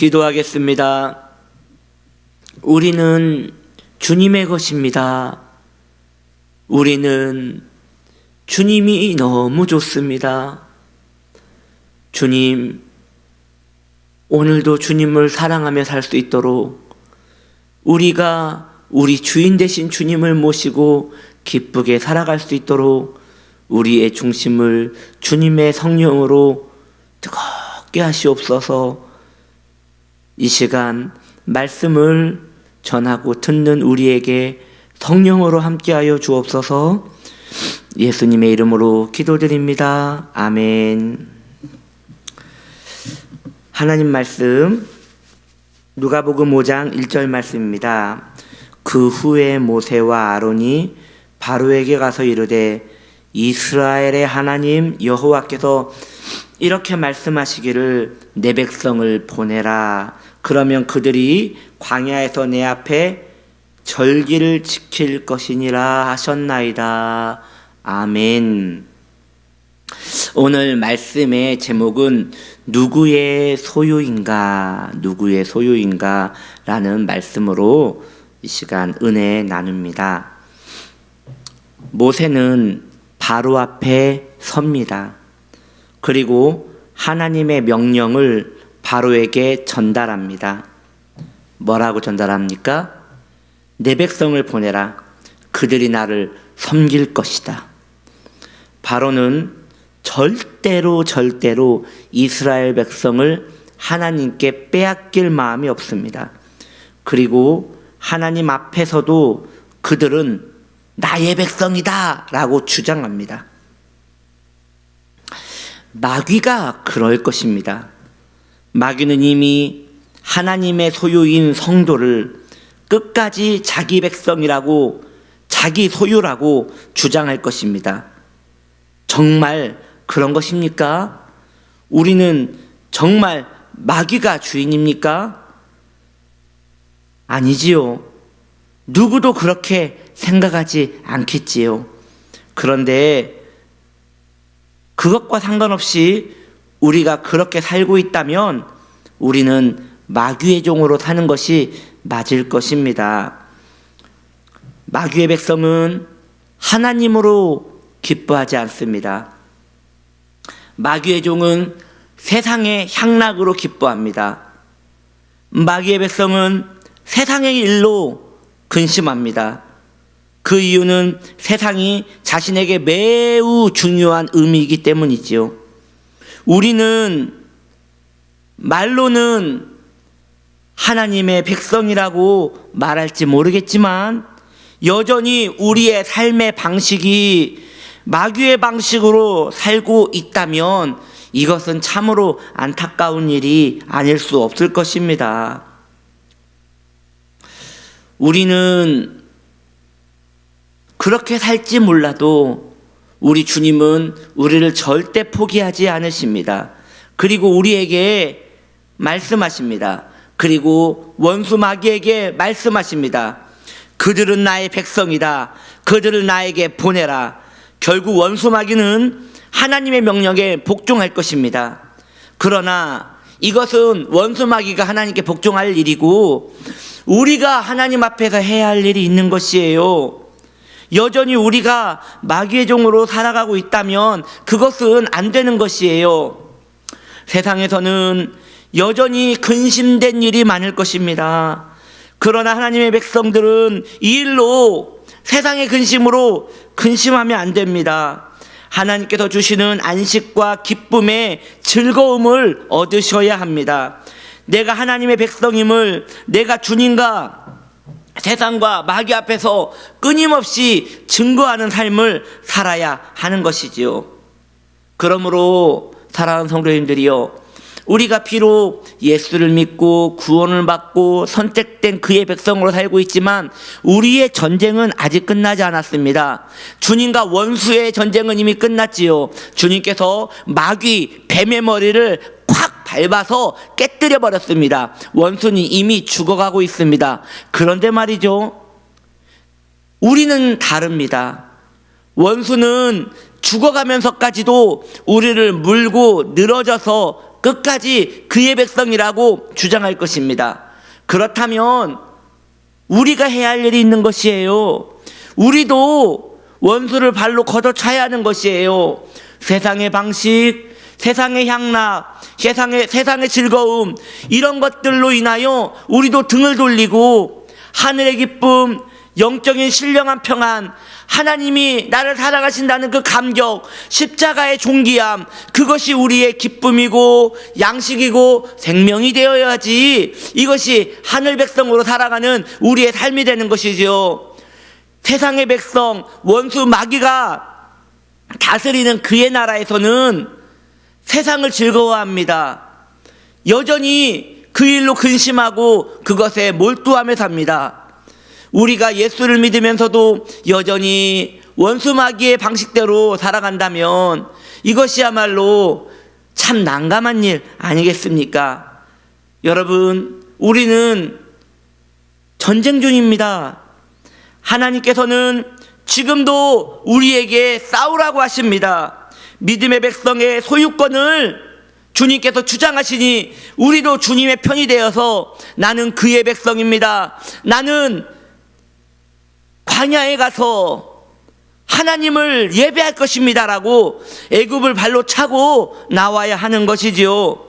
기도하겠습니다. 우리는 주님의 것입니다. 우리는 주님이 너무 좋습니다. 주님, 오늘도 주님을 사랑하며 살 수 있도록 우리가 우리 주인 되신 주님을 모시고 기쁘게 살아갈 수 있도록 우리의 중심을 주님의 성령으로 뜨겁게 하시옵소서. 이 시간 말씀을 전하고 듣는 우리에게 성령으로 함께하여 주옵소서. 예수님의 이름으로 기도드립니다. 아멘. 하나님 말씀 누가복음 5장 1절 말씀입니다. 그 후에 모세와 아론이 바로에게 가서 이르되 이스라엘의 하나님 여호와께서 이렇게 말씀하시기를 내 백성을 보내라. 그러면 그들이 광야에서 내 앞에 절기를 지킬 것이니라 하셨나이다. 아멘. 오늘 말씀의 제목은 누구의 소유인가, 누구의 소유인가 라는 말씀으로 이 시간 은혜 나눕니다. 모세는 바로 앞에 섭니다. 그리고 하나님의 명령을 바로에게 전달합니다. 뭐라고 전달합니까? 내 백성을 보내라. 그들이 나를 섬길 것이다. 바로는 절대로 이스라엘 백성을 하나님께 빼앗길 마음이 없습니다. 그리고 하나님 앞에서도 그들은 나의 백성이다 라고 주장합니다. 마귀가 그럴 것입니다. 마귀는 이미 하나님의 소유인 성도를 끝까지 자기 백성이라고, 자기 소유라고 주장할 것입니다. 정말 그런 것입니까? 우리는 정말 마귀가 주인입니까? 아니지요. 누구도 그렇게 생각하지 않겠지요. 그런데 그것과 상관없이 우리가 그렇게 살고 있다면 우리는 마귀의 종으로 사는 것이 맞을 것입니다. 마귀의 백성은 하나님으로 기뻐하지 않습니다. 마귀의 종은 세상의 향락으로 기뻐합니다. 마귀의 백성은 세상의 일로 근심합니다. 그 이유는 세상이 자신에게 매우 중요한 의미이기 때문이지요. 우리는 말로는 하나님의 백성이라고 말할지 모르겠지만 여전히 우리의 삶의 방식이 마귀의 방식으로 살고 있다면 이것은 참으로 안타까운 일이 아닐 수 없을 것입니다. 우리는 그렇게 살지 몰라도 우리 주님은 우리를 절대 포기하지 않으십니다. 그리고 우리에게 말씀하십니다. 그리고 원수 마귀에게 말씀하십니다. 그들은 나의 백성이다. 그들을 나에게 보내라. 결국 원수 마귀는 하나님의 명령에 복종할 것입니다. 그러나 이것은 원수 마귀가 하나님께 복종할 일이고 우리가 하나님 앞에서 해야 할 일이 있는 것이에요. 여전히 우리가 마귀의 종으로 살아가고 있다면 그것은 안 되는 것이에요. 세상에서는 여전히 근심된 일이 많을 것입니다. 그러나 하나님의 백성들은 이 일로 세상의 근심으로 근심하면 안 됩니다. 하나님께서 주시는 안식과 기쁨의 즐거움을 얻으셔야 합니다. 내가 하나님의 백성임을 내가 주님과 세상과 마귀 앞에서 끊임없이 증거하는 삶을 살아야 하는 것이지요. 그러므로 사랑하는 성도님들이요, 우리가 비록 예수를 믿고 구원을 받고 선택된 그의 백성으로 살고 있지만 우리의 전쟁은 아직 끝나지 않았습니다. 주님과 원수의 전쟁은 이미 끝났지요. 주님께서 마귀, 뱀의 머리를 콱 밟아서 깨뜨려 버렸습니다. 원수는 이미 죽어가고 있습니다. 그런데 말이죠, 우리는 다릅니다. 원수는 죽어가면서까지도 우리를 물고 늘어져서 끝까지 그의 백성이라고 주장할 것입니다. 그렇다면 우리가 해야 할 일이 있는 것이에요. 우리도 원수를 발로 걷어차야 하는 것이에요. 세상의 방식, 세상의 향락, 세상의 즐거움, 이런 것들로 인하여 우리도 등을 돌리고 하늘의 기쁨, 영적인 신령한 평안, 하나님이 나를 사랑하신다는 그 감격, 십자가의 존귀함, 그것이 우리의 기쁨이고 양식이고 생명이 되어야지 이것이 하늘 백성으로 살아가는 우리의 삶이 되는 것이지요. 세상의 백성, 원수 마귀가 다스리는 그의 나라에서는 세상을 즐거워합니다. 여전히 그 일로 근심하고 그것에 몰두하며 삽니다. 우리가 예수를 믿으면서도 여전히 원수 마귀의 방식대로 살아간다면 이것이야말로 참 난감한 일 아니겠습니까? 여러분, 우리는 전쟁 중입니다. 하나님께서는 지금도 우리에게 싸우라고 하십니다. 믿음의 백성의 소유권을 주님께서 주장하시니 우리도 주님의 편이 되어서 나는 그의 백성입니다. 나는 광야에 가서 하나님을 예배할 것입니다라고 애굽을 발로 차고 나와야 하는 것이지요.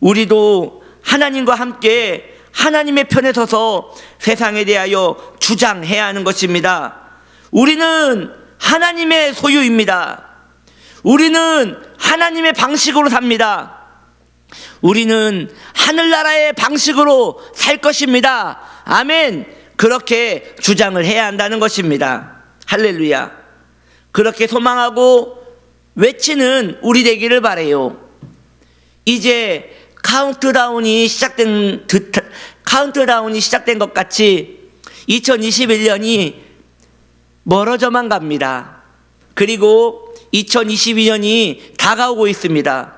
우리도 하나님과 함께 하나님의 편에 서서 세상에 대하여 주장해야 하는 것입니다. 우리는 하나님의 소유입니다. 우리는 하나님의 방식으로 삽니다. 우리는 하늘나라의 방식으로 살 것입니다. 아멘. 그렇게 주장을 해야 한다는 것입니다. 할렐루야. 그렇게 소망하고 외치는 우리 되기를 바라요. 이제 카운트다운이 시작된 것 같이 2021년이 멀어져만 갑니다. 그리고 2022년이 다가오고 있습니다.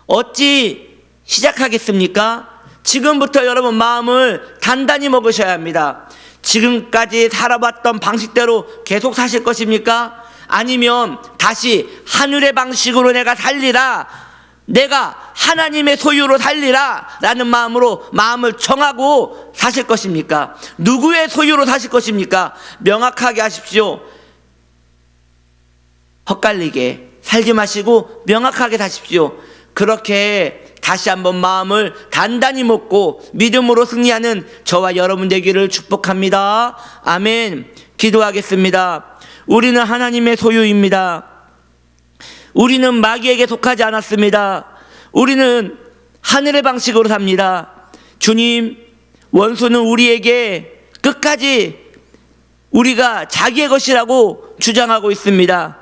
어찌 시작하겠습니까? 지금부터 여러분 마음을 단단히 먹으셔야 합니다. 지금까지 살아왔던 방식대로 계속 사실 것입니까? 아니면 다시 하늘의 방식으로 내가 살리라, 내가 하나님의 소유로 살리라 라는 마음으로 마음을 정하고 사실 것입니까? 누구의 소유로 사실 것입니까? 명확하게 하십시오. 헛갈리게 살지 마시고 명확하게 사십시오. 그렇게 다시 한번 마음을 단단히 먹고 믿음으로 승리하는 저와 여러분 되기를 축복합니다. 아멘. 기도하겠습니다. 우리는 하나님의 소유입니다. 우리는 마귀에게 속하지 않았습니다. 우리는 하늘의 방식으로 삽니다. 주님, 원수는 우리에게 끝까지 우리가 자기의 것이라고 주장하고 있습니다.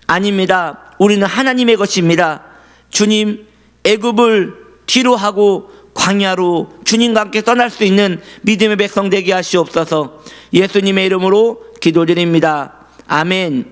아닙니다. 우리는 하나님의 것입니다. 주님, 애굽을 뒤로 하고 광야로 주님과 함께 떠날 수 있는 믿음의 백성 되게 하시옵소서. 예수님의 이름으로 기도드립니다. 아멘.